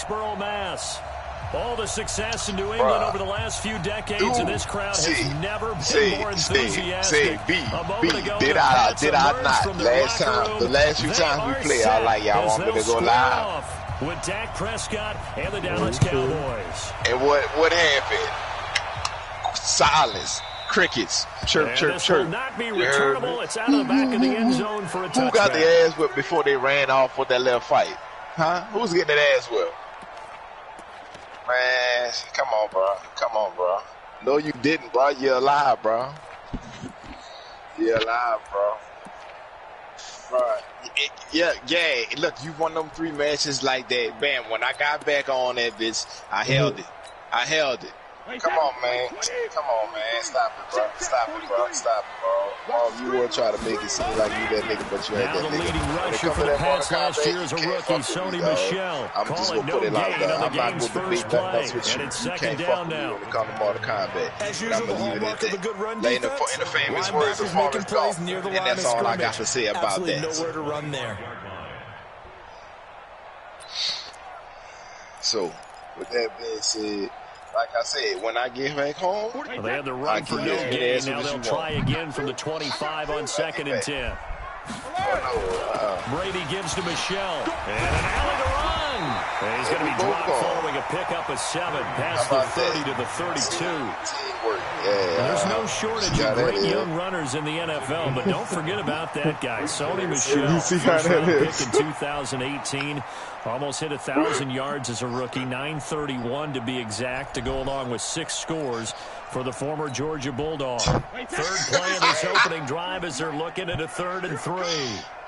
Foxborough, Mass. All the success in New England over the last few decades, and this crowd has never been more enthusiastic. Did I not? The last few times we play, I like y'all want me to go live. With Dak Prescott and the Dallas Cowboys. And what happened? Silence. Crickets. Chirp, chirp, chirp. Will not be returnable. It's out of the back of the end zone for a touchdown. Who got the ass whipped before they ran off with that little fight? Huh? Who's getting that ass whipped? Man, come on, bro. Come on, bro. No, you didn't, bro. You're alive, bro. You're alive, bro. Bro. Yeah. Look, you won them 3 matches like that. Bam, when I got back on that bitch, I held it. Come on, man. Come on, man. Stop it, bro. Stop it, bro. Stop it, bro. Oh, you will try to make it seem like you that nigga, but you ain't that nigga. Now the leading rusher for the Pats last year is a rookie, Sony Michel. I'm just going to put it like that. I'm not going to debate nothing with you. And it's you second can't down fuck with me now. when it comes to Mortal Kombat. As usual, the hallmark of a good run defense. In the famous words of Forrest Gump. And that's all I got to say about that. Absolutely nowhere to run there. So, with that being said, like I said, when I get back home, well, they had the run for no gain. Now they'll try again from the 25 on 2nd and 10. Brady gives to Michel. And an alley to run. And he's going to be dropped following a pickup of 7 past the 30 to the 32. There's no shortage of great young runners in the NFL, but don't forget about that guy, Sony Michel. First-round pick in 2018. Almost hit 1,000 yards as a rookie, 931 to be exact, to go along with 6 scores for the former Georgia Bulldog. Third play of this opening drive as they're looking at a 3rd and 3.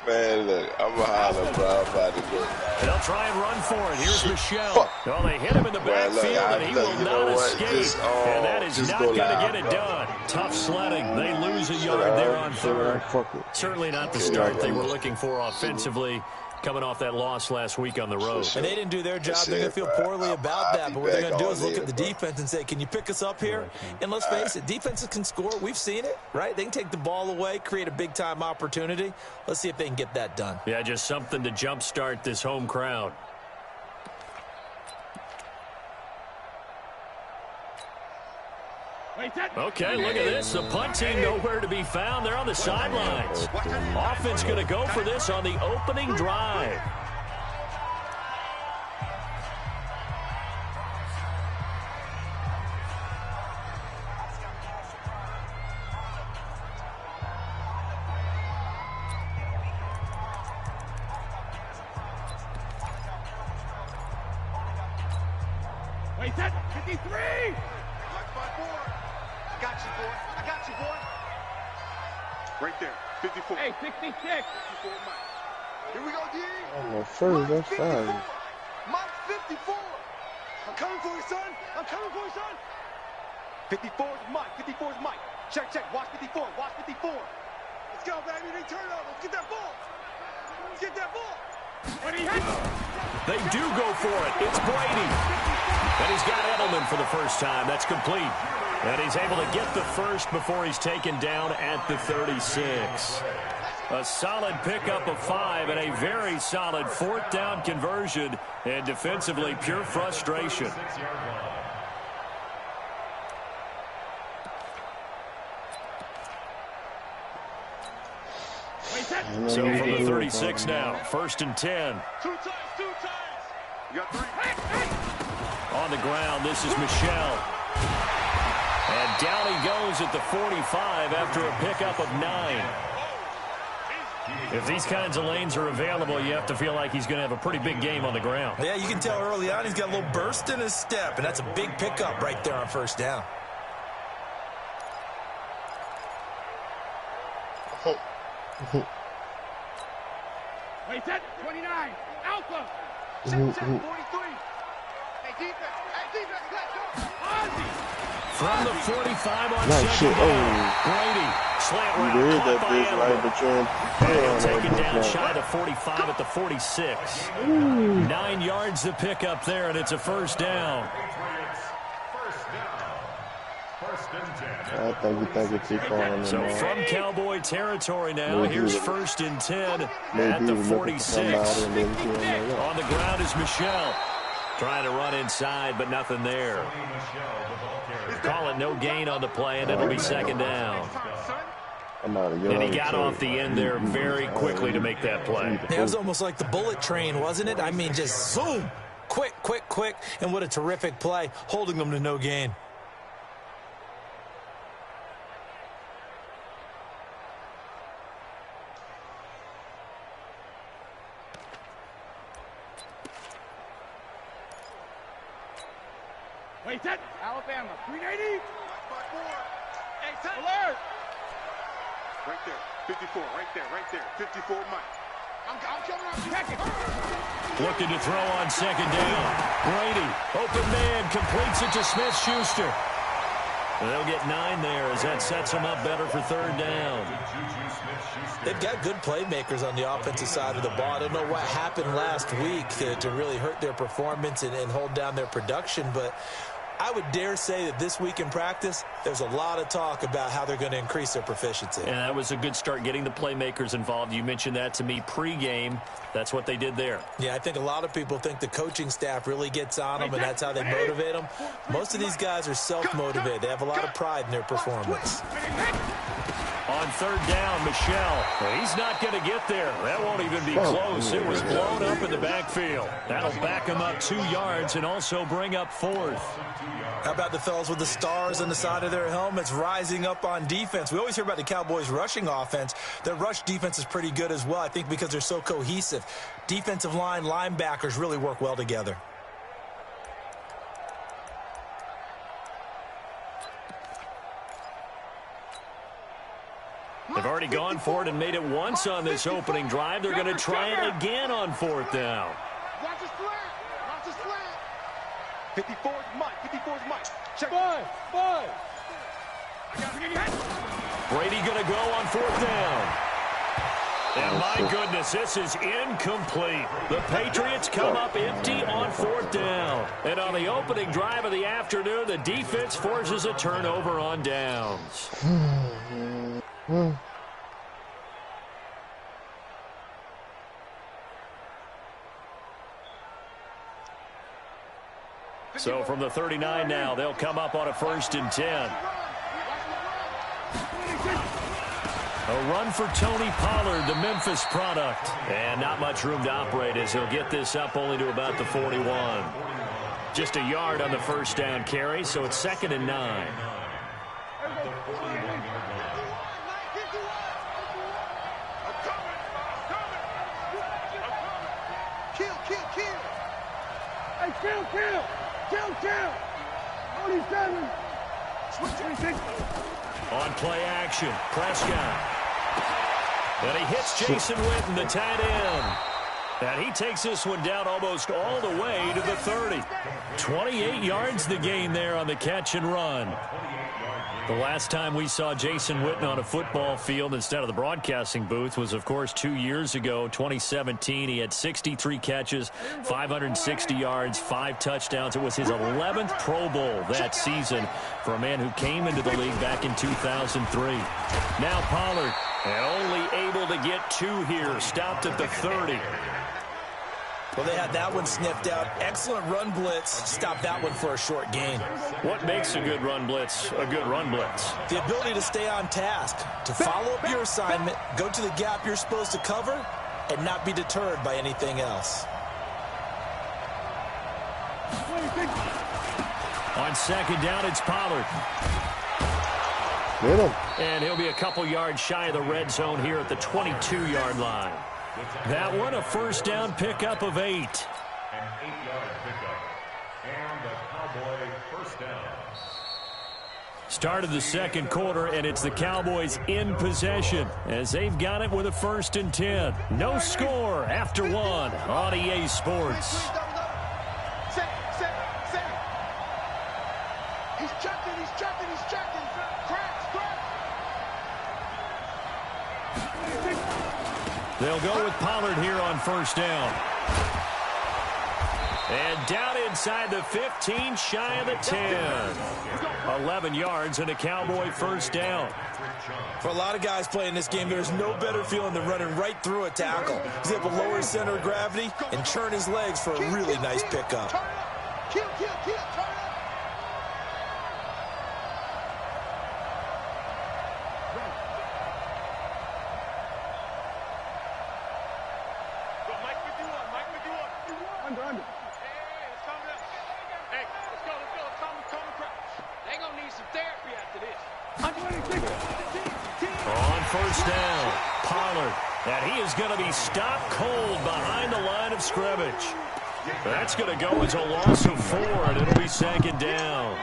Man, look, I'm a holler, bro. I'm about to go. They'll try and run for it. Here's Michel. Well, they hit him in the backfield, and he will not escape. And that is not going to get it done. Tough sledding. They lose a yard there on 3rd. Certainly not the start they were looking for offensively, coming off that loss last week on the road. And they didn't do their job. They're going to feel poorly about that. But what they're going to do is look at the defense and say, can you pick us up here? And let's face it, defenses can score. We've seen it, right? They can take the ball away, create a big-time opportunity. Let's see if they can get that done. Yeah, just something to jumpstart this home crowd. Okay, look at this. The punt team nowhere to be found. They're on the sidelines. Offense going to go for this on the opening drive. Wait, set 53. I got you, boy. Right there, 54. Hey, 66. 54, Mike. Here we go, D. Oh, first, that's fine. Mike, 54. I'm coming for you, son. I'm coming for you, son. 54 is Mike. 54 is Mike. Check. Watch 54. Watch 54. Let's go, baby. They turn over. Let's get that ball. Let's get that ball. They do go for it. It's Brady. And he's got Edelman for the first time. That's complete. And he's able to get the first before he's taken down at the 36. A solid pickup of 5 and a very solid 4th down conversion. And defensively, pure frustration. So from the 36 now, 1st and 10. Two times. You got 3. On the ground, this is Michel. And down he goes at the 45 after a pickup of 9. If these kinds of lanes are available, you have to feel like he's going to have a pretty big game on the ground. Yeah, you can tell early on he's got a little burst in his step, and that's a big pickup right there on 1st down. Wait, set 29. Alpha. 43. Hey, defense, let's go. Ozzy. From the 45 on Nice shit. Brady. Slant right. You did that bitch right, but you're taken down shy of the 45 at the 46. 9 yards to pick up there, and it's a 1st down. I think it's too far on So from Cowboy territory now, here's 1st and 10 at the 46. On the ground is Michel. Trying to run inside, but nothing there. Call it no gain on the play, and it'll be second down. And he got off the end there very quickly to make that play. It was almost like the bullet train, wasn't it? I mean, just zoom. Quick, quick, quick. And what a terrific play, holding them to no gain. Wait, that Alabama, 380. Alert! Right there, 54, right there, 54, Mike. I'm coming up, check it. Looking to throw on second down. Brady, open man, completes it to Smith-Schuster. They'll get 9 there as that sets them up better for third down. They've got good playmakers on the offensive side of the ball. I don't know what happened last week to really hurt their performance and hold down their production, but I would dare say that this week in practice, there's a lot of talk about how they're going to increase their proficiency. And that was a good start getting the playmakers involved. You mentioned that to me pregame. That's what they did there. Yeah, I think a lot of people think the coaching staff really gets on them, and that's how they motivate them. Most of these guys are self-motivated. They have a lot of pride in their performance. On third down, Michel. He's not going to get there. That won't even be close. It was blown up in the backfield. That'll back him up 2 yards and also bring up 4th. How about the fellas with the stars on the side of their helmets rising up on defense? We always hear about the Cowboys' rushing offense. Their rush defense is pretty good as well, I think, because they're so cohesive. Defensive line, linebackers really work well together. They've already gone for it and made it once on this opening drive. They're going to try it again on 4th down. Watch the slant. Watch the slant. 54 is Mike. 54 is Mike. Check. 5. Brady going to go on 4th down. And my goodness, this is incomplete. The Patriots come up empty on 4th down. And on the opening drive of the afternoon, the defense forces a turnover on downs. So from the 39 now, they'll come up on a 1st and 10. A run for Tony Pollard, the Memphis product. And not much room to operate as he'll get this up only to about the 41. Just a yard on the 1st down carry, so it's 2nd and 9. Kill. 47. On play action, Prescott. And he hits Jason Witten, the tight end. And he takes this one down almost all the way to the 30. 28 yards the gain there on the catch and run. The last time we saw Jason Witten on a football field instead of the broadcasting booth was, of course, 2 years ago, 2017. He had 63 catches, 560 yards, 5 touchdowns. It was his 11th Pro Bowl that season for a man who came into the league back in 2003. Now Pollard, and only able to get 2 here, stopped at the 30. Well, they had that one sniffed out. Excellent run blitz. Stopped that one for a short gain. What makes a good run blitz a good run blitz? The ability to stay on task, to follow up your assignment, go to the gap you're supposed to cover, and not be deterred by anything else. On 2nd down, it's Pollard. Get him. And he'll be a couple yards shy of the red zone here at the 22-yard line. That one, a 1st down pickup of 8. An 8-yard pickup. And the Cowboy 1st down. Started the 2nd quarter, and it's the Cowboys in possession as they've got it with a 1st and 10. No score after 1 on EA Sports. He's checking. They'll go with Pollard here on 1st down. And down inside the 15, shy of the 10. 11 yards and a Cowboy 1st down. For a lot of guys playing this game, there's no better feeling than running right through a tackle. He's able to lower his center of gravity and churn his legs for a really nice pickup. first down. Pollard. And he is going to be stopped cold behind the line of scrimmage. That's going to go as a loss of 4, and it'll be second down.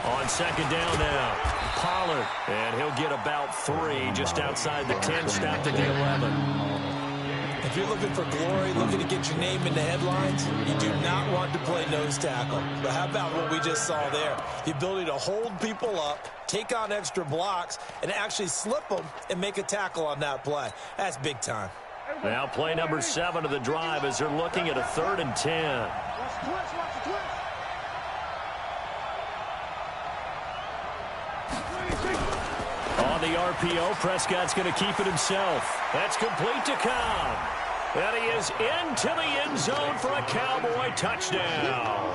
On second down now, Pollard, and he'll get about 3 just outside the 10, stopped at the 11. If you're looking for glory, looking to get your name in the headlines, you do not want to play nose tackle. But how about what we just saw there? The ability to hold people up, take on extra blocks, and actually slip them and make a tackle on that play. That's big time. Now play number 7 of the drive as they're looking at a 3rd and 10. On the RPO, Prescott's going to keep it himself. That's complete to Cobb. And he is into the end zone for a Cowboy touchdown.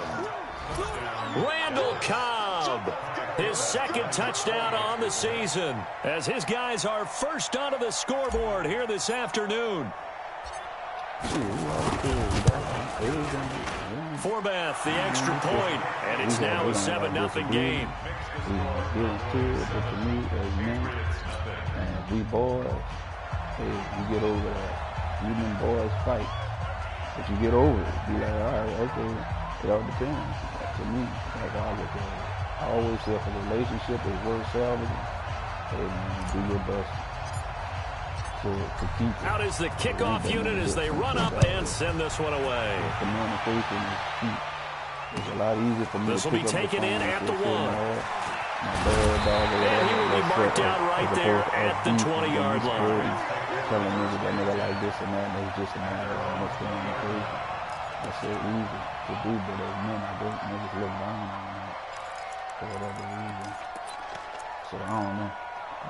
Randall Cobb, his 2nd touchdown on the season, as his guys are first onto the scoreboard here this afternoon. Forbath, the extra point, and it's now a 7-0 game. And we boys, hey, you get over that. You and boys fight, but you get over it. Be like, all right, okay, it all depends. To me, like I look at it. I always say if a relationship is worth salvaging, hey man, do your best to keep it. Out is the kickoff unit as they run up and send this one away. Communication is key. It's a lot easier for me. This will be taken in at the 1. And he will be marked out right there at the 20-yard line. Telling niggas that nigga like this and that, and it's just a matter of what's going on crazy. That's so easy to do, but as men, I think niggas look down on that for whatever reason. So I don't know. I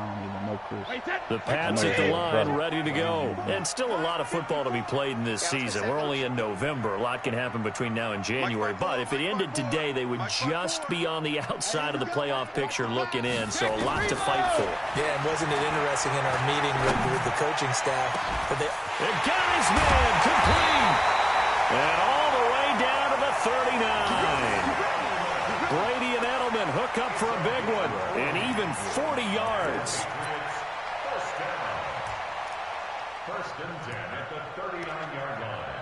don't even know, Chris. The Pats at the line, ready to go. And still a lot of football to be played in this season. We're only in November. A lot can happen between now and January. But if it ended today, they would just be on the outside of the playoff picture looking in. So a lot to fight for. Yeah, and wasn't it interesting in our meeting with the coaching staff? That they got his man complete. And all the way down to the 39. Brady and Edelman hook up for a big one, and even 40 yards. First and 10 at the 39-yard line.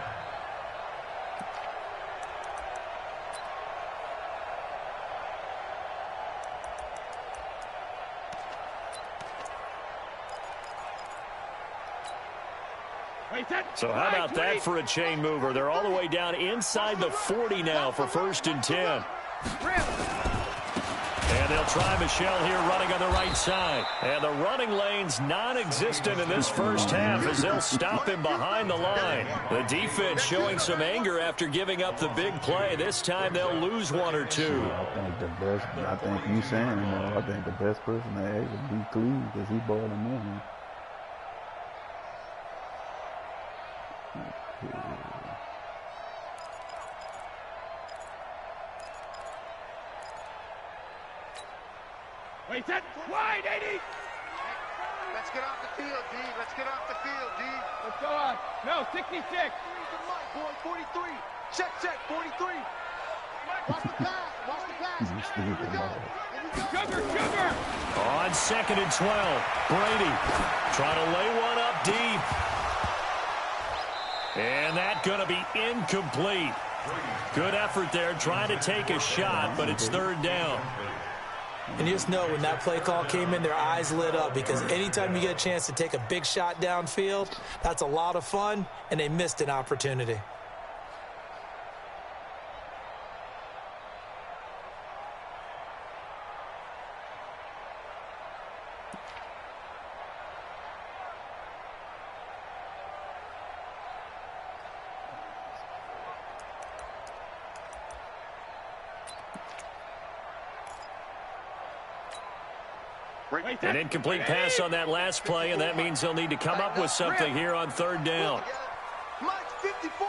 So how about that for a chain mover? They're all the way down inside the 40 now for 1st and 10. And they'll try Michel here running on the right side. And the running lane's non-existent in this first half as they'll stop him behind the line. The defense showing some anger after giving up the big play. This time they'll lose 1 or 2. I think you saying, I think the best person to ask would be Cleve because he brought him in. Wait, that wide, 80. Let's get off the field, D. Let's get off the field, D. Let's go on. No, 66. Boy, 43. Check, 43. Watch the pass. Watch the pass. Here we go. Sugar. On 2nd and 12, Brady trying to lay one up deep. And that's going to be incomplete. Good effort there trying to take a shot, but it's 3rd down. And you just know when that play call came in, their eyes lit up because anytime you get a chance to take a big shot downfield, that's a lot of fun, and they missed an opportunity. An incomplete pass on that last play, and that means they'll need to come up with something here on 3rd down. Mike, 54.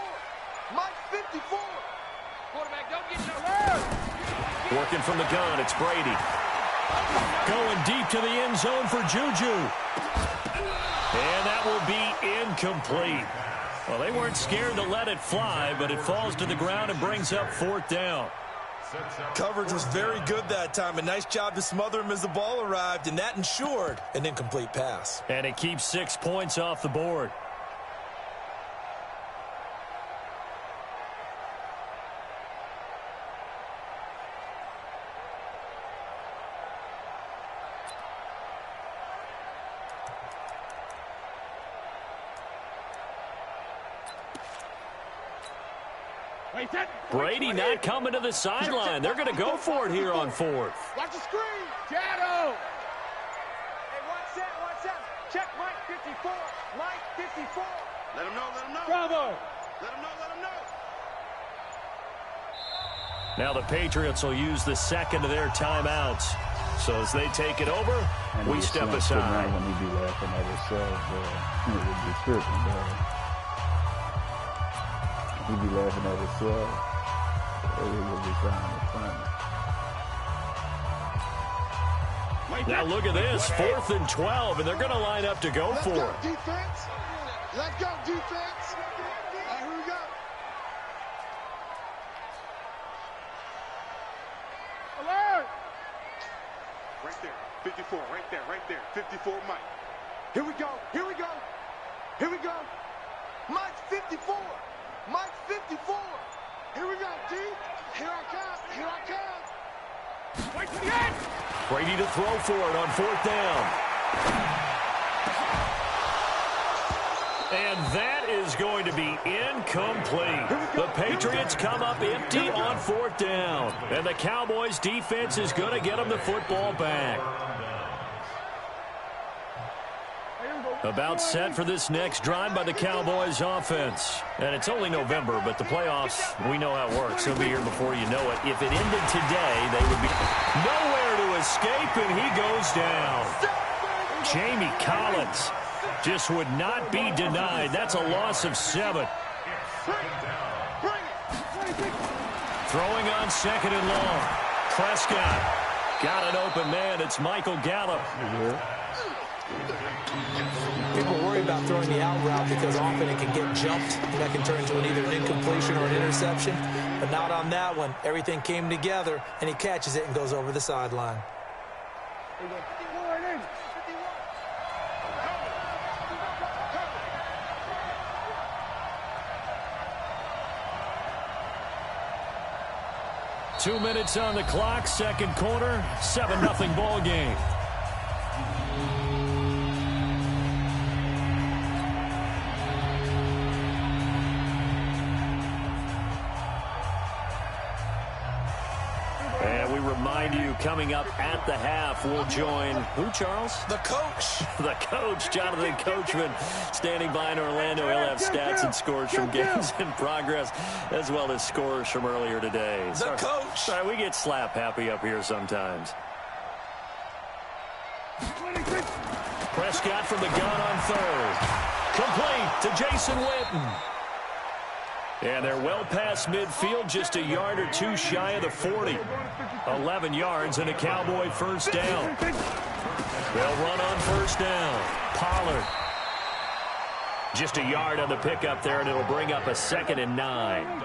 Working from the gun, it's Brady. Going deep to the end zone for Juju. And that will be incomplete. Well, they weren't scared to let it fly, but it falls to the ground and brings up 4th down. Coverage was very good that time. A nice job to smother him as the ball arrived, and that ensured an incomplete pass. And it keeps 6 points off the board. Brady not coming to the sideline. They're going to go for it here on 4th. Watch the screen. Shadow. Hey, watch that. Check Mike 54. Mike 54. Let him know. Bravo. Let him know. Now the Patriots will use the second of their timeouts. So as they take it over, we step aside. When he be laughing at himself, it would be tripping, bro. He'd be laughing at himself. It would be funny. Now look at this, 4th and 12, and they're going to line up to go for it. Defense. Let's go, defense. All right, here we go. Alert! Right there, 54, right there, 54, Mike. Here we go. Mike 54. Mike 54. Here we go, D. Here I come. Wait to the end. Brady to throw for it on 4th down. And that is going to be incomplete. The Patriots come up empty on 4th down. And the Cowboys defense is going to get them the football back. About set for this next drive by the Cowboys offense. And it's only November, but the playoffs, we know how it works. They'll be here before you know it. If it ended today, they would be nowhere to escape, and he goes down. Jamie Collins just would not be denied. That's a loss of 7. Throwing on 2nd and long. Prescott got an open man. It's Michael Gallup. People worry about throwing the out route because often it can get jumped, and that can turn into either an incompletion or an interception. But not on that one. Everything came together, and he catches it and goes over the sideline. 2 minutes on the clock, second quarter, 7-0 ball game. And we remind you, coming up at the half, we'll join who, Charles? The coach. The coach, Jonathan Coachman, standing by in Orlando. He'll have stats and scores from games in progress, as well as scores from earlier today. The coach. Sorry, we get slap happy up here sometimes. Prescott from the gun on 3rd. Complete to Jason Witten. And they're well past midfield, just a yard or two shy of the 40. 11 yards and a Cowboy first down. They'll run on first down. Pollard. Just a yard on the pickup there, and it'll bring up a 2nd and 9. On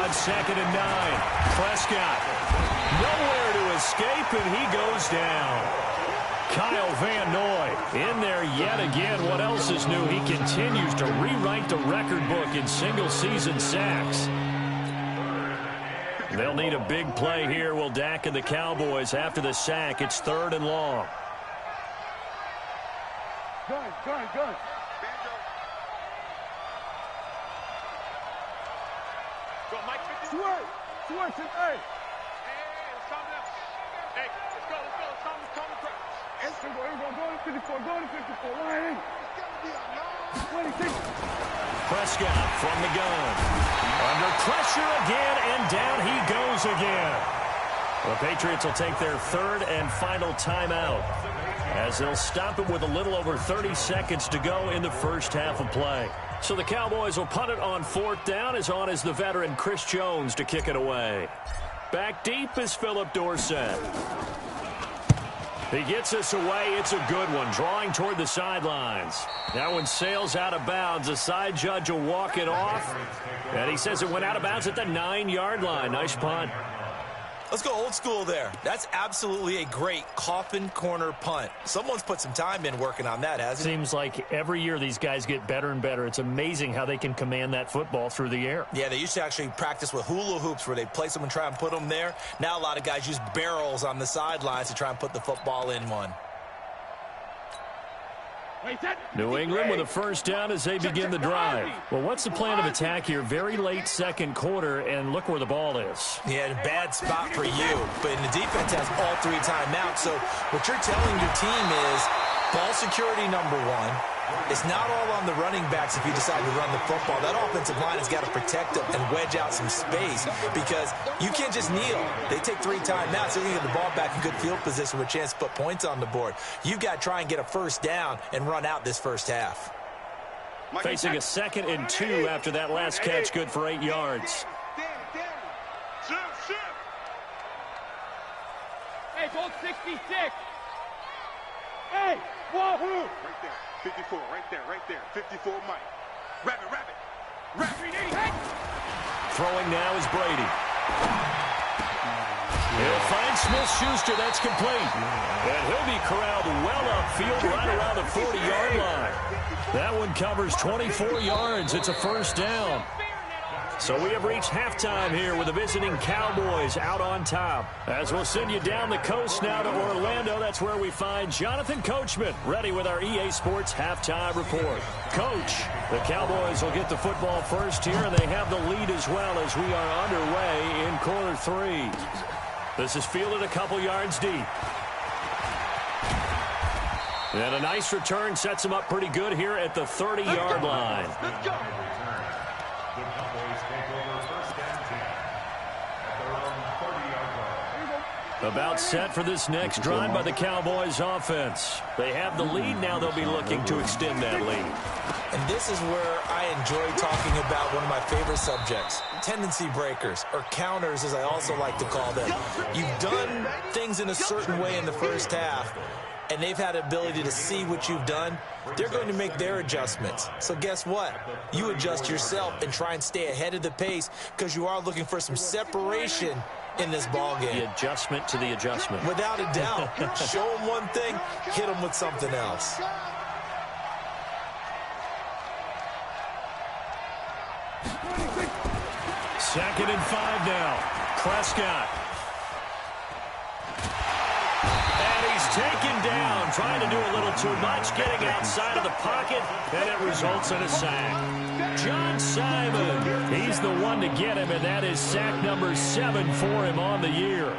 2nd and 9. Prescott. Nowhere to escape, and he goes down. Kyle Van Noy in there yet again. What else is new? He continues to rewrite the record book in single-season sacks. They'll need a big play here. Will Dak and the Cowboys after the sack. It's 3rd and long. Gun. Go, Mike. Swerve. Hey. Hey, let's go. Come across. Go to 54. Line in. It's gotta be a 26. Prescott from the gun. Under pressure again, and down he goes again. The Patriots will take their 3rd and final timeout. as they'll stop it with a little over 30 seconds to go in the first half of play. So the Cowboys will punt it on 4th down, as on is the veteran Chris Jones to kick it away. Back deep is Philip Dorsett. He gets us away. It's a good one, drawing toward the sidelines. That one sails out of bounds. The side judge will walk it off, and he says it went out of bounds at the 9-yard line. Nice punt. Let's go old school there. That's absolutely a great coffin corner punt. Someone's put some time in working on that, hasn't it? Seems like every year these guys get better and better. It's amazing how they can command that football through the air. Yeah, they used to actually practice with hula hoops where they place them and try and put them there. Now a lot of guys use barrels on the sidelines to try and put the football in one. New England with a first down as they begin the drive. Well, what's the plan of attack here? Very late second quarter, and look where the ball is. Yeah, bad spot for you. But the defense has all 3 timeouts. So what you're telling your team is ball security number 1. It's not all on the running backs if you decide to run the football. That offensive line has got to protect them and wedge out some space because you can't just kneel. They take 3 timeouts. They're going to get the ball back in good field position with a chance to put points on the board. You've got to try and get a first down and run out this first half. Facing a 2nd and 2 after that last catch, good for 8 yards. Hey, goal 66. Hey, wahoo! Right there. 54, right there. 54, Mike. Rabbit. Throwing now is Brady. He'll find Smith-Schuster. That's complete. And he'll be corralled well upfield right around the 40-yard line. That one covers 24 yards. It's a first down. So we have reached halftime here with the visiting Cowboys out on top. As we'll send you down the coast now to Orlando, that's where we find Jonathan Coachman ready with our EA Sports halftime report. Coach, the Cowboys will get the football first here, and they have the lead as well as we are underway in quarter 3. This is fielded a couple yards deep. And a nice return sets him up pretty good here at the 30-yard line. Let's go. About set for this next drive by the Cowboys offense. They have the lead. Now they'll be looking to extend that lead. And this is where I enjoy talking about one of my favorite subjects, tendency breakers, or counters as I also like to call them. You've done things in a certain way in the first half, and they've had the ability to see what you've done. They're going to make their adjustments. So guess what? You adjust yourself and try and stay ahead of the pace because you are looking for some separation in this ball game. The adjustment to the adjustment. Without a doubt. Show them one thing, hit them with something else. Second and 5 now. Prescott. And he's taken down, trying to do a little too much, getting outside of the pocket, and it results in a sack. John Simon, he's the one to get him, and that is sack number 7 for him on the year.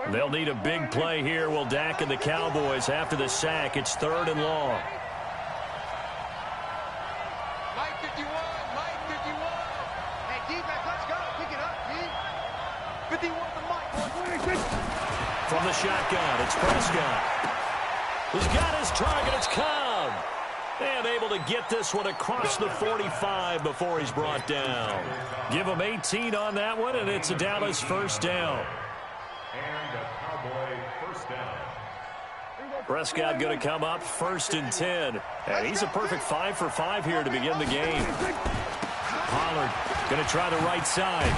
They'll need a big play here, will Dak and the Cowboys after the sack. It's 3rd and long. Mike 51. Hey, defense, let's go. Pick it up, D. 51 to Mike. From the shotgun, it's Prescott. He's got his target. It's Cobb. And able to get this one across the 45 before he's brought down. Give him 18 on that one, and it's a Dallas first down. And a Cowboy first down. Prescott going to come up 1st and 10. And he's a perfect 5 for 5 here to begin the game. Pollard going to try the right side.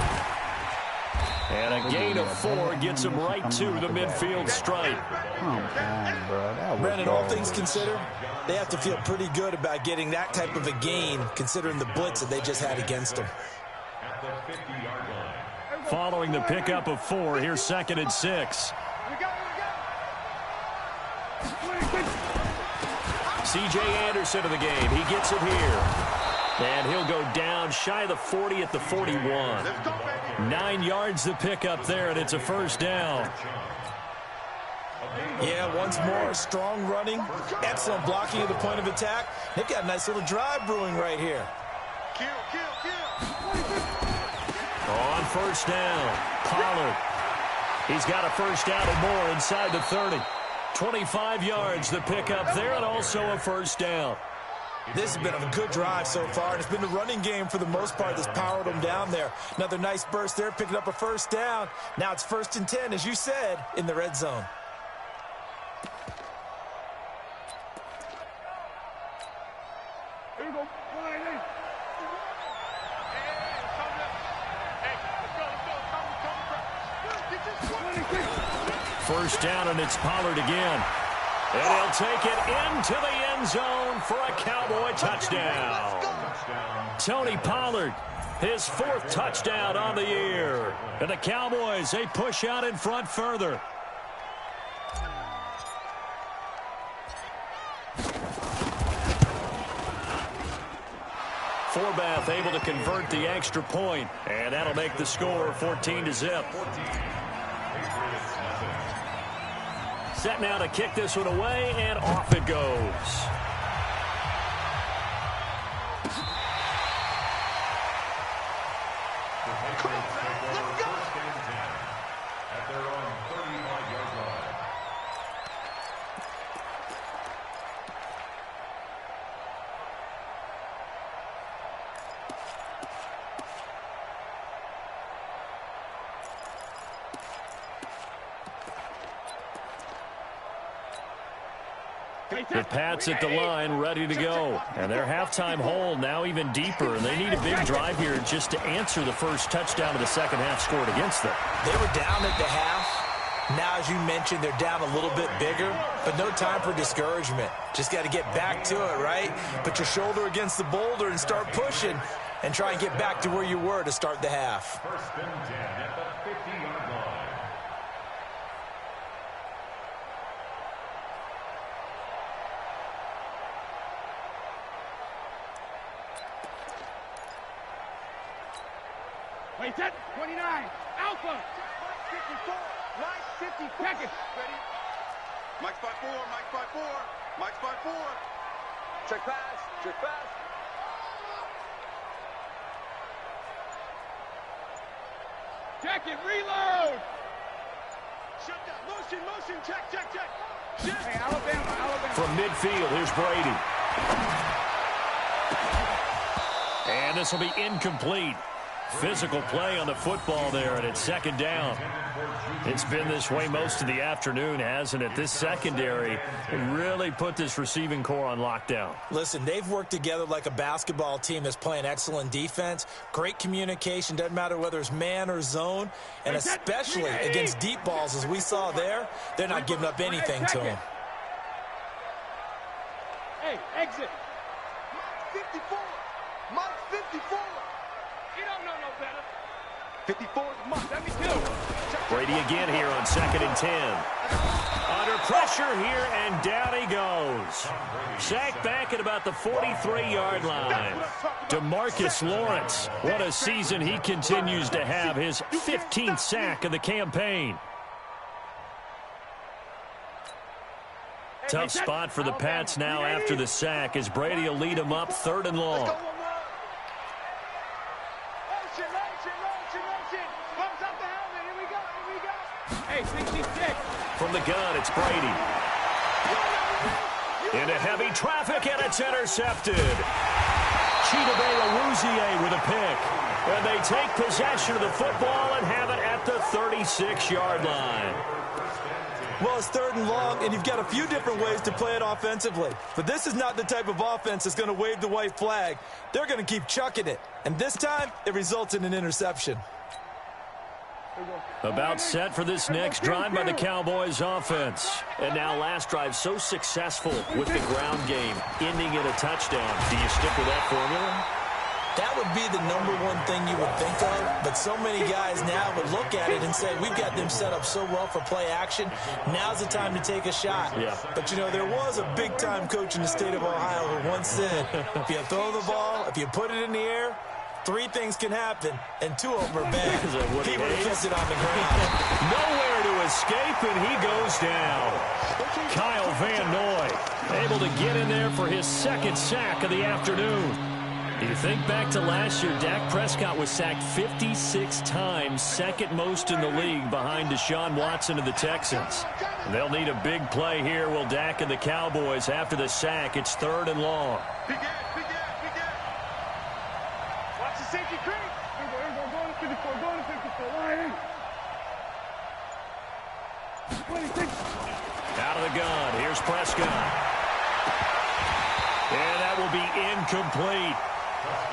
And a gain of 4 gets him right to the midfield stripe. Brandon, all things considered, they have to feel pretty good about getting that type of a gain considering the blitz that they just had against them. At the 50-yard line. Following the pickup of 4, here's 2nd and 6. C.J. Anderson of the game. He gets it here. And he'll go down shy of the 40 at the 41. 9 yards to pick up there, and it's a first down. Yeah, once more, strong running, excellent blocking at the point of attack. They've got a nice little drive brewing right here. Kill. On first down, Pollard. He's got a first down and more inside the 30. 25 yards the pickup there, and also a first down. This has been a good drive so far, and it's been the running game for the most part that's powered them down there. Another nice burst there, picking up a first down. Now it's 1st and 10, as you said, in the red zone. Here we go. First down, and it's Pollard again. And he'll take it into the end zone for a Cowboy touchdown. Tony Pollard, his 4th touchdown on the year. And the Cowboys, they push out in front further. Forbath able to convert the extra point, and that'll make the score 14-0. Set now to kick this one away, and off it goes. The Pats at the line, ready to go. And their halftime hole now even deeper, and they need a big drive here just to answer the first touchdown of the second half scored against them. They were down at the half. Now, as you mentioned, they're down a little bit bigger, but no time for discouragement. Just got to get back to it, right? Put your shoulder against the boulder and start pushing and try and get back to where you were to start the half. 1st and 10 at the 50-yard line. Wait, set. 29. Alpha. 54. Mike 54. Check it. Ready? Mike spot 4. Mike spot 4. Mike spot 4. Check pass. Check pass. Check it. Reload. Shut down. Motion. Motion. Check. Check. Check. Check. Hey, Alabama. From midfield, here's Brady. And this will be incomplete. Physical play on the football there, and it's 2nd down. It's been this way most of the afternoon, hasn't it? This secondary really put this receiving core on lockdown. Listen, they've worked together like a basketball team that's playing excellent defense. Great communication, doesn't matter whether it's man or zone, and especially against deep balls, as we saw there, they're not giving up anything to them. Hey, exit. Mike 54. Mike 54. You don't know no better. 54 is Mike. Let me do. Brady again here on 2nd and 10. Under pressure here, and down he goes. Sacked back at about the 43-yard line. DeMarcus Lawrence, what a season he continues to have. His 15th sack of the campaign. Tough spot for the Pats now after the sack, as Brady will lead them up 3rd and long. Hey, 66. From the gun, it's Brady. Into heavy traffic, and it's intercepted. Chidobe Awuzie with a pick. And they take possession of the football and have it at the 36-yard line. Well, it's 3rd and long, and you've got a few different ways to play it offensively. But this is not the type of offense that's going to wave the white flag. They're going to keep chucking it. And this time, it results in an interception. About set for this next drive by the Cowboys offense. And now last drive so successful with the ground game, ending in a touchdown. Do you stick with that formula? That would be the #1 thing you would think of, but so many guys now would look at it and say, we've got them set up so well for play action, now's the time to take a shot. Yeah. But, you know, there was a big-time coach in the state of Ohio who once said, if you throw the ball, if you put it in the air, 3 things can happen, and 2 of them are bad. He would have kept it on the ground. Nowhere to escape, and he goes down. Kyle Van Noy able to get in there for his 2nd sack of the afternoon. You think back to last year, Dak Prescott was sacked 56 times, second most in the league behind Deshaun Watson of the Texans. They'll need a big play here, will Dak and the Cowboys after the sack. It's 3rd and long. Big gap. Watch the safety creep. Go to 54, Lion. 26. Out of the gun, here's Prescott. And that will be incomplete.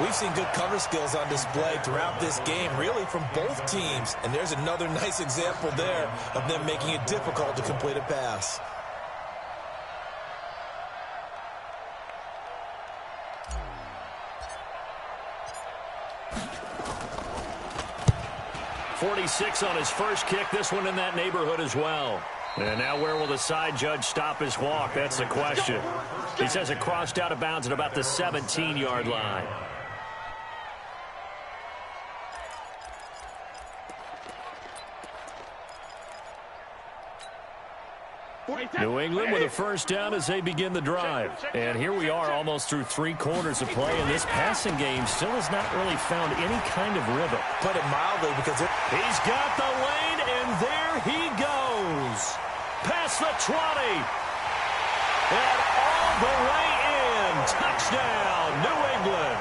We've seen good cover skills on display throughout this game, really from both teams. And there's another nice example there of them making it difficult to complete a pass. .46 on his first kick. This one in that neighborhood as well. And now where will the side judge stop his walk? That's the question. He says it crossed out of bounds at about the 17-yard line. New England with a first down as they begin the drive. And here we are almost through 3 quarters of play, and this passing game still has not really found any kind of rhythm. Put it mildly, because he's got the lane, and there he goes. Past the 20. And all the way in. Touchdown, New England.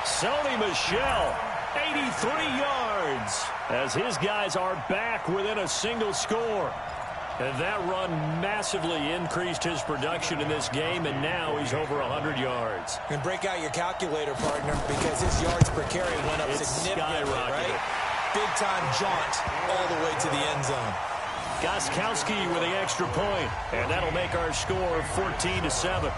Sony Michel, 83 yards, as his guys are back within a single score. And that run massively increased his production in this game, and now he's over 100 yards. And break out your calculator, partner, because his yards per carry went up significantly, right? Big-time jaunt all the way to the end zone. Gostkowski with the extra point, and that'll make our score 14-7.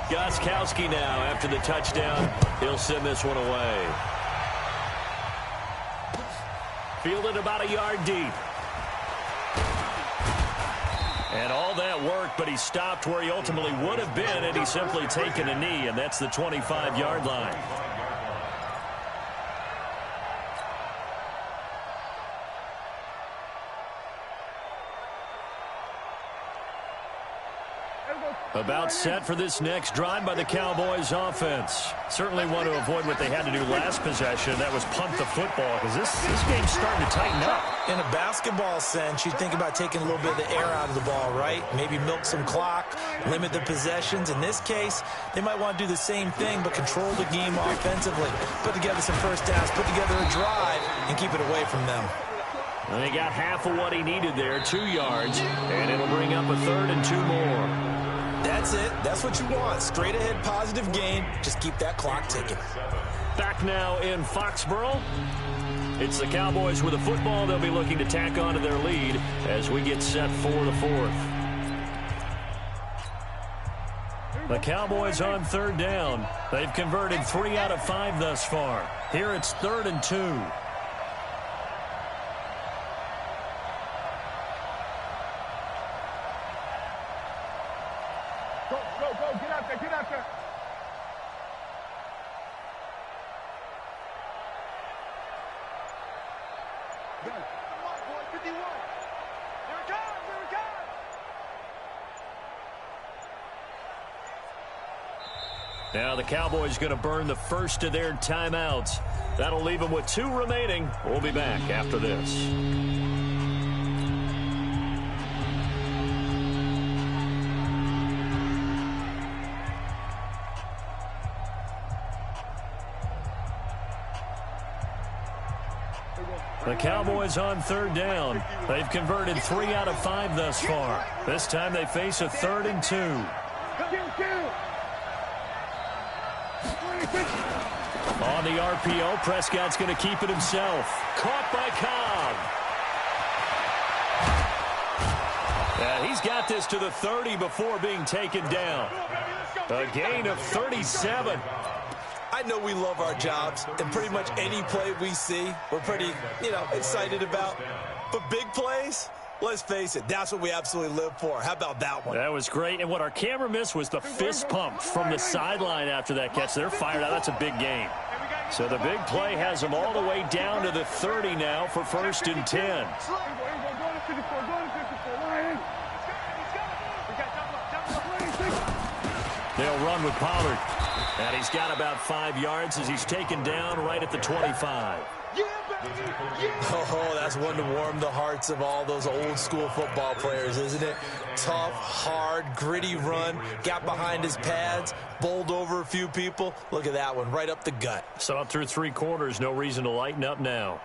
Gostkowski now, after the touchdown, he'll send this one away. Fielded about a yard deep. And all that worked, but he stopped where he ultimately would have been had he simply taken a knee, and that's the 25-yard line. About set for this next drive by the Cowboys offense. Certainly want to avoid what they had to do last possession. That was punt the football, because this game's starting to tighten up. In a basketball sense, you think about taking a little bit of the air out of the ball, right? Maybe milk some clock, limit the possessions. In this case, they might want to do the same thing, but control the game offensively. Put together some first downs, put together a drive, and keep it away from them. And he got half of what he needed there, 2 yards, and it'll bring up a 3rd and 2 more. That's it. That's what you want. Straight ahead, positive gain. Just keep that clock ticking. Back now in Foxborough. It's the Cowboys with the football. They'll be looking to tack on to their lead as we get set for the 4th. The Cowboys on 3rd down. They've converted 3 out of 5 thus far. Here it's 3rd and 2. Get out there. Come on, boy, 51. There it goes. Now the Cowboys going to burn the first of their timeouts. That'll leave them with 2 remaining. We'll be back after this. The Cowboys on 3rd down. They've converted 3 out of 5 thus far. This time they face a 3rd and 2. On the RPO, Prescott's going to keep it himself. Caught by Cobb. And he's got this to the 30 before being taken down. A gain of 37. I know we love our jobs, and pretty much any play we see, we're pretty, excited about. But big plays, let's face it, that's what we absolutely live for. How about that one? That was great, and what our camera missed was the fist pump from the sideline after that catch. They're fired out. That's a big game. So the big play has them all the way down to the 30 now for 1st and 10. They'll run with Pollard. And he's got about 5 yards as he's taken down right at the 25. Oh, that's one to warm the hearts of all those old school football players, isn't it? Tough, hard, gritty run, got behind his pads, bowled over a few people. Look at that one, right up the gut. So up through 3 quarters, no reason to lighten up now.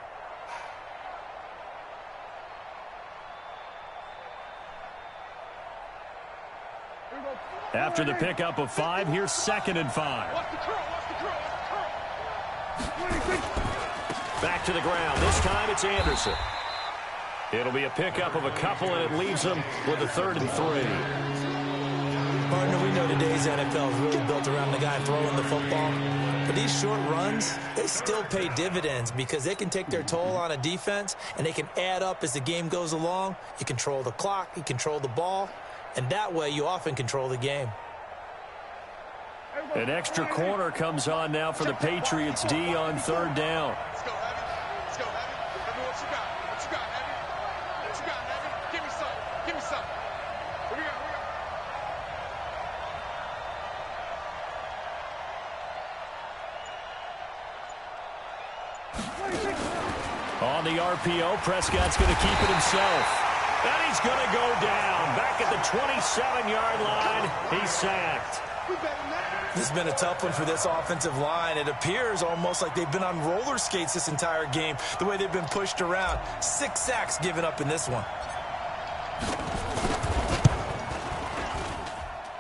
After the pickup of 5, here's 2nd and 5. Back to the ground. This time it's Anderson. It'll be a pickup of a couple, and it leaves them with a 3rd and 3. Partner, we know today's NFL is really built around the guy throwing the football. But these short runs, they still pay dividends because they can take their toll on a defense, and they can add up as the game goes along. You control the clock, you control the ball, and that way you often control the game. An extra corner comes on now for the Patriots D on 3rd down. Let's go, Heavy. Let's go, Heavy. Tell me what you got. What you got, Heavy? What you got, Heavy? Give me some. Give me some. What we got? On the RPO, Prescott's going to keep it himself. And he's going to go down. Back at the 27-yard line, he's sacked. This has been a tough one for this offensive line. It appears almost like they've been on roller skates this entire game, the way they've been pushed around. 6 sacks given up in this one.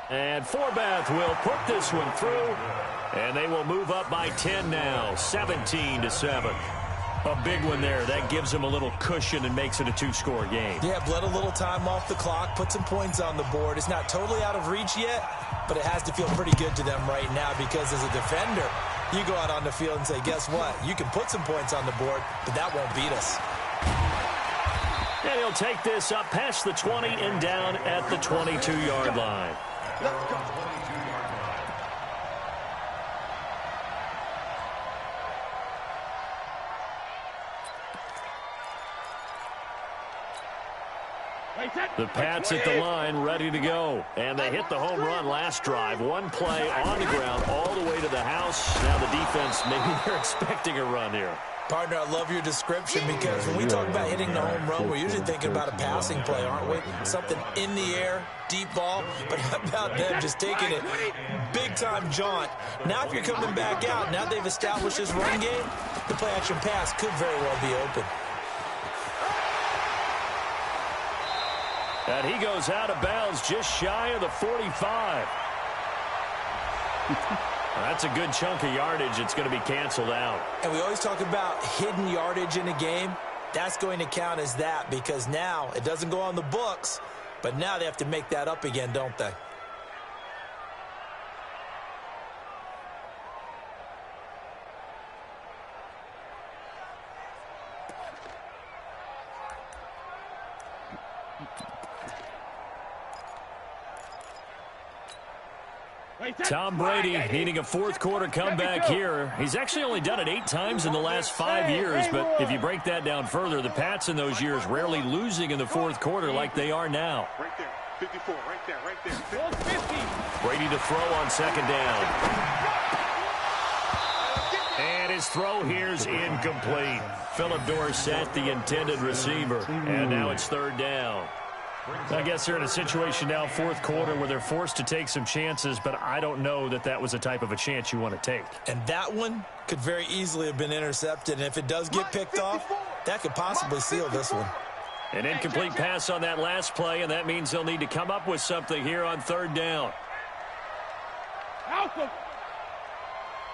And Forbath will put this one through, and they will move up by 10 now, 17-7. A big one there. That gives them a little cushion and makes it a 2-score game. Yeah, bled a little time off the clock, put some points on the board. It's not totally out of reach yet, but it has to feel pretty good to them right now because as a defender, you go out on the field and say, guess what? You can put some points on the board, but that won't beat us. And he'll take this up past the 20 and down at the 22-yard line. Let's go. The Pats at the line, ready to go. And they hit the home run last drive. One play on the ground all the way to the house. Now the defense, maybe they're expecting a run here. Partner, I love your description because when we talk about hitting the home run, we're usually thinking about a passing play, aren't we? Something in the air, deep ball. But how about them just taking it big-time jaunt? Now if you're coming back out, now they've established this run game, the play-action pass could very well be open. And he goes out of bounds just shy of the 45. That's a good chunk of yardage. It's going to be canceled out. And we always talk about hidden yardage in a game. That's going to count as that because now it doesn't go on the books, but now they have to make that up again, don't they? Tom Brady needing a 4th quarter comeback here. He's actually only done it 8 times in the last 5 years, but if you break that down further, the Pats in those years rarely losing in the 4th quarter like they are now. Right there. 54. Right there. Right there. 50. Brady to throw on 2nd down. And his throw here's incomplete. Philip Dorsett, the intended receiver. And now it's 3rd down. I guess they're in a situation now, 4th quarter, where they're forced to take some chances, but I don't know that that was the type of a chance you want to take. And that one could very easily have been intercepted, and if it does get picked off, that could possibly seal this one. An incomplete pass on that last play, and that means they'll need to come up with something here on 3rd down.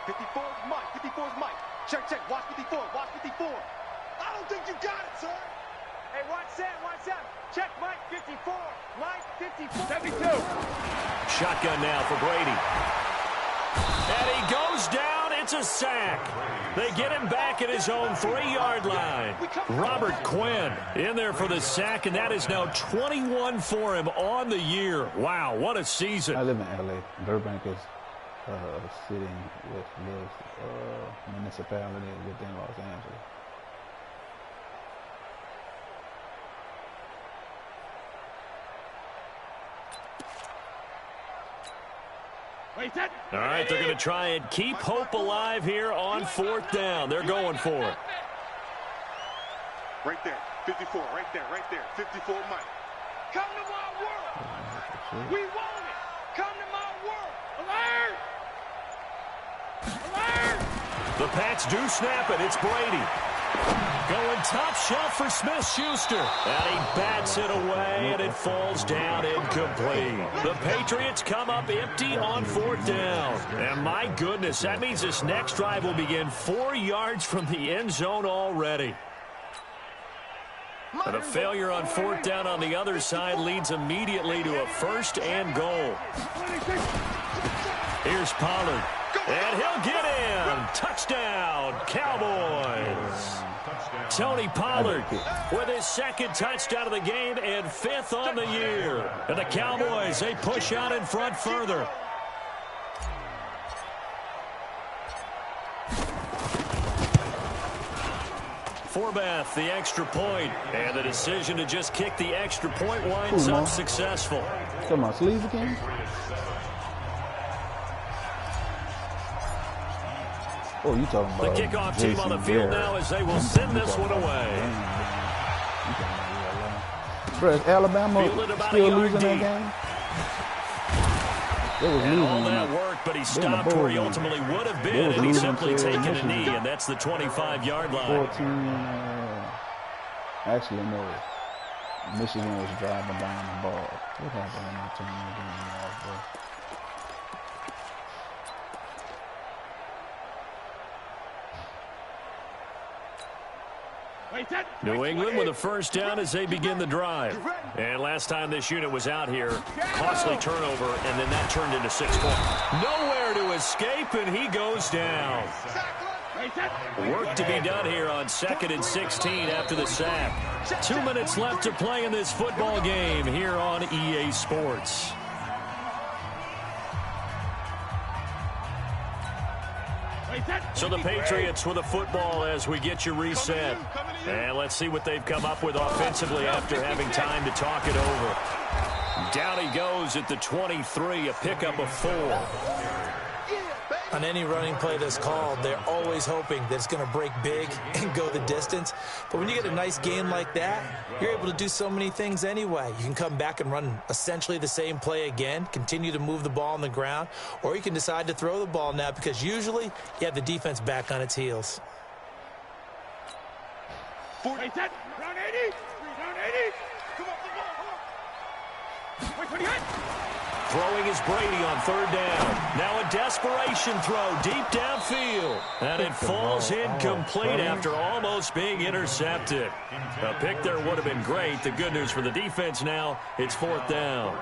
54 is Mike. 54 is Mike. Check, check. Watch 54. Watch 54. I don't think you got it, sir. Hey, watch that. Watch that. Check Mike 54. Mike 54. 72. Shotgun now for Brady. And he goes down. It's a sack. They get him back at his own 3-yard line. Robert Quinn in there for the sack, and that is now 21 for him on the year. Wow, what a season. I live in L.A. Burbank is a city with municipality within Los Angeles. All right, they're going to try and keep hope alive here on 4th down. They're going for it. Right there, 54, right there, 54, Mike. Come to my world. We want it. Come to my world. Alert! Alert! The Pats do snap it. It's Brady. Going top shelf for Smith-Schuster. And he bats it away, and it falls down incomplete. The Patriots come up empty on 4th down. And my goodness, that means this next drive will begin 4 yards from the end zone already. And a failure on 4th down on the other side leads immediately to a 1st and goal. Here's Pollard. And he'll get in. Touchdown, Cowboys. Tony Pollard with his 2nd touchdown of the game and 5th on the year. And the Cowboys, they push out in front further. Forbath, the extra point, and the decision to just kick the extra point winds up successful. Come on, sleeves again. Oh, you talking about the kickoff team on the field now as they will send this one away. Bro, is Alabama still losing that game? They was losing all that work, but he stopped where he ultimately would have been, and he's simply taken a knee, and that's the 25-yard line. 14, actually, no. Michigan was driving down the ball. What happened when they turned the game off, bro? New England with a 1st down as they begin the drive. And last time this unit was out here, costly turnover, and then that turned into 6 points. Nowhere to escape, and he goes down. Work to be done here on 2nd and 16 after the sack. 2 minutes left to play in this football game here on EA Sports. So the Patriots with a football as we get you reset. And let's see what they've come up with offensively after having time to talk it over. Down he goes at the 23, a pickup of 4. On any running play that's called, they're always hoping that it's going to break big and go the distance. But when you get a nice gain like that, you're able to do so many things anyway. You can come back and run essentially the same play again, continue to move the ball on the ground, or you can decide to throw the ball now because usually you have the defense back on its heels. 40, round 80, round 80. Come on. Wait, 28. Throwing is Brady on 3rd down. Now a desperation throw deep downfield. And it falls incomplete after almost being intercepted. A pick there would have been great. The good news for the defense now, it's 4th down.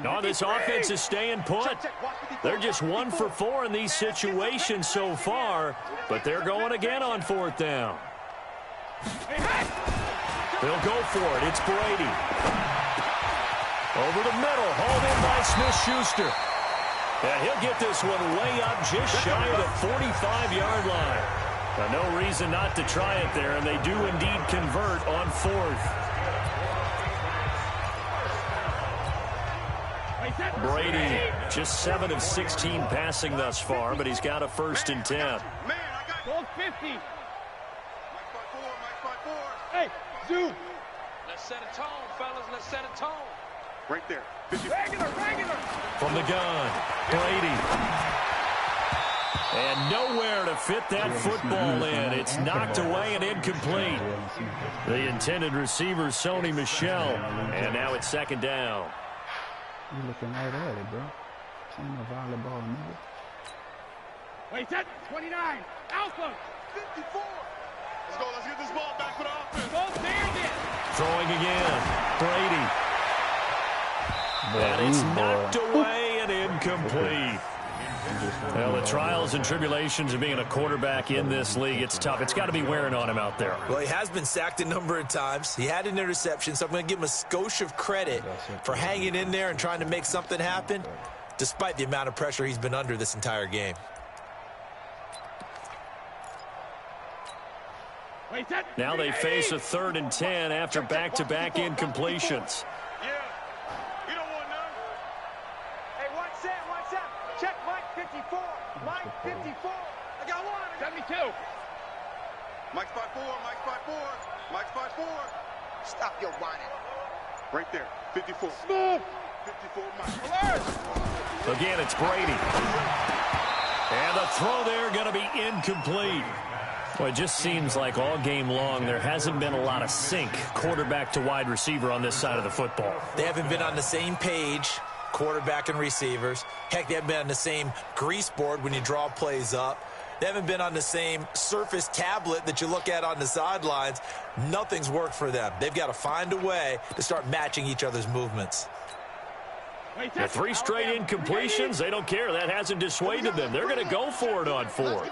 No, this offense is staying put. They're just 1 for 4 in these situations so far, but they're going again on 4th down. They'll go for it. It's Brady. Over the middle, hauled in by Smith-Schuster. And he'll get this one way up just shy of the 45-yard line. Now, no reason not to try it there, and they do indeed convert on 4th. Brady, just 7 of 16 passing thus far, but he's got a 1st and 10. Goal 50. Mike 5-4. Hey, zoom. Let's set a tone, fellas. Let's set a tone. Right there. 50. Regular. From the gun, Brady. And nowhere to fit that football in. It's knocked away and incomplete. The intended receiver, Sony Michel. And now it's 2nd down. You looking right at it, bro. Ain't no volleyball, nigga. Wait, set 29. Alpha. 54. Let's go. Let's get this ball back for the offense. Go there. Throwing again. Brady. And it's knocked away and incomplete. Well, the trials and tribulations of being a quarterback in this league, it's tough. It's got to be wearing on him out there. Well, he has been sacked a number of times. He had an interception, so I'm going to give him a skosh of credit for hanging in there and trying to make something happen, despite the amount of pressure he's been under this entire game. Now they face a 3rd and 10 after back-to-back incompletions. Yeah. You don't want none. Hey, watch that. Check Mike 54. Mike 54. I got one. 72. Mike spot 4. Mike spot 4. Stop your whining. Right there. 54. Smooth. 54 Mike. Alert. Again, it's Brady. And the throw there going to be incomplete. Well, it just seems like all game long there hasn't been a lot of sync quarterback to wide receiver on this side of the football. They haven't been on the same page, quarterback and receivers. Heck, they haven't been on the same grease board when you draw plays up. They haven't been on the same Surface tablet that you look at on the sidelines. Nothing's worked for them. They've got to find a way to start matching each other's movements. The 3 straight incompletions, they don't care. That hasn't dissuaded them. They're going to go for it on 4th.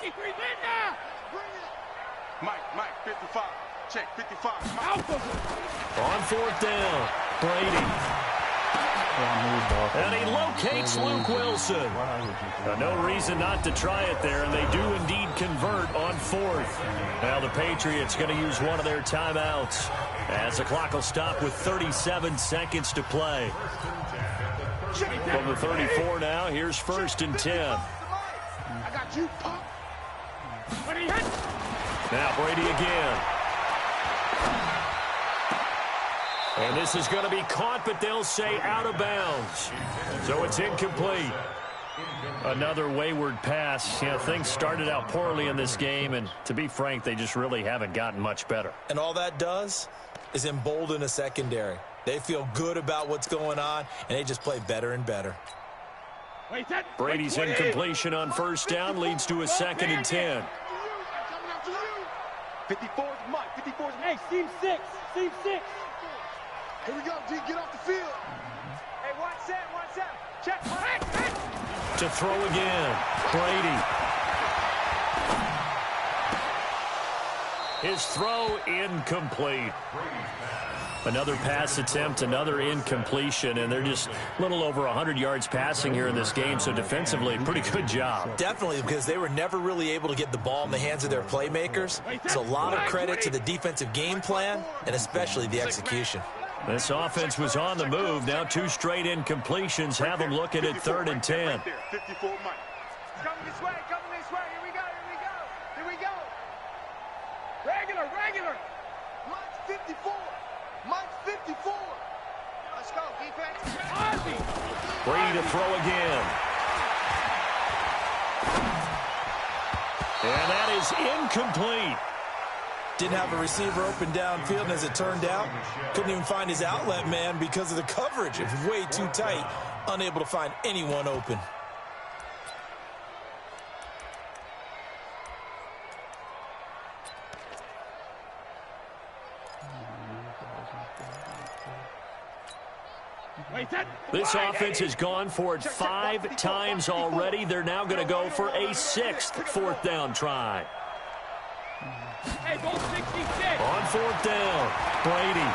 Mike, 55. Check, 55. On 4th down, Brady. And he locates Luke Wilson. No reason not to try it there, and they do indeed convert on 4th. Now the Patriots going to use one of their timeouts as the clock will stop with 37 seconds to play. From the 34 now, here's 1st and 10. I got you, punk. When he hits. Now Brady again. And this is going to be caught, but they'll say out of bounds. So it's incomplete. Another wayward pass. You know, things started out poorly in this game, and to be frank, they just really haven't gotten much better. And all that does is embolden a secondary. They feel good about what's going on, and they just play better and better. Brady's incompletion on 1st down leads to a 2nd and 10. 54 is Mike. 54 is Mike. Hey, Seam 6. Here we go, D. Get off the field. Hey, watch that. Check. To throw again, Brady. His throw incomplete. Another pass attempt, another incompletion, and they're just a little over 100 yards passing here in this game, so defensively, pretty good job. Definitely, because they were never really able to get the ball in the hands of their playmakers. It's a lot of credit to the defensive game plan, and especially the execution. This offense was on the move. Now 2 straight incompletions have them looking at 3rd and 10. 54 Mike. Coming this way. Here we go. Regular. Mike's 54. Mike's 54. Let's go, defense. Brady to throw again. And that is incomplete. Didn't have a receiver open downfield, and as it turned out, couldn't even find his outlet man because of the coverage. It was way too tight, unable to find anyone open. This offense has gone for it 5 times already. They're now going to go for a 6th 4th down try. On 4th down, Brady.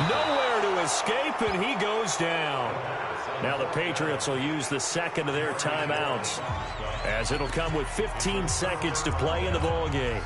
Nowhere to escape, and he goes down. Now the Patriots will use the 2nd of their timeouts, as it'll come with 15 seconds to play in the ball game.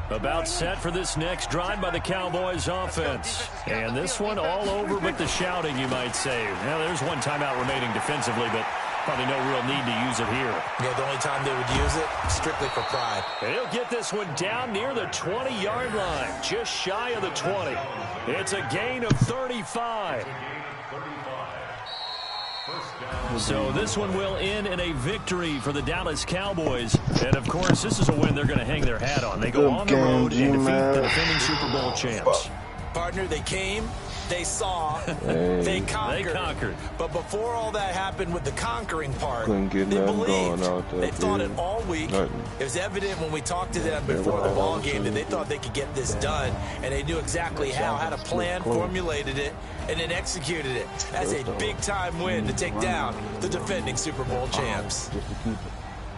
About set for this next drive by the Cowboys offense. And this one all over but the shouting, you might say. Now, there's one timeout remaining defensively, but probably no real need to use it here. Yeah, the only time they would use it, strictly for pride. And he'll get this one down near the 20-yard line, just shy of the 20. It's a gain of 35. So this one will end in a victory for the Dallas Cowboys. And, of course, this is a win they're going to hang their hat on. They go on the road and defeat the defending Super Bowl champs. Partner, they came, they saw, they conquered. But before all that happened with the conquering part, they believed. They thought it all week. It was evident when we talked to them before the ball game that they thought they could get this done, and they knew exactly how, had a plan, formulated it, and then executed it as a big-time win to take down the defending Super Bowl champs.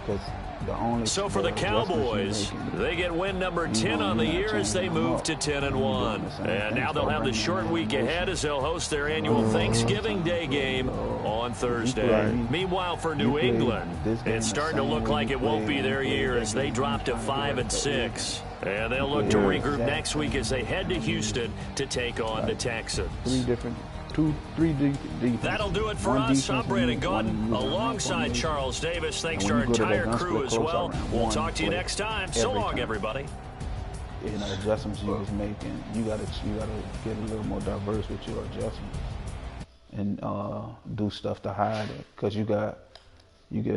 Because the only so for the Cowboys, they get win number 10 on the year as they move to 10-1. And now they'll have the short week ahead as they'll host their annual Thanksgiving Day game on Thursday. Meanwhile, for New England, it's starting to look like it won't be their year as they drop to 5-6. And they'll look to regroup next week as they head to Houston to take on the Texans. Three defense. That'll do it for us. I'm Brandon Gaudin alongside Charles Davis. Thanks to our entire crew as well. We'll talk to you next time. So long, everybody. Adjustments you was making, you gotta get a little more diverse with your adjustments and do stuff to hide it, because you give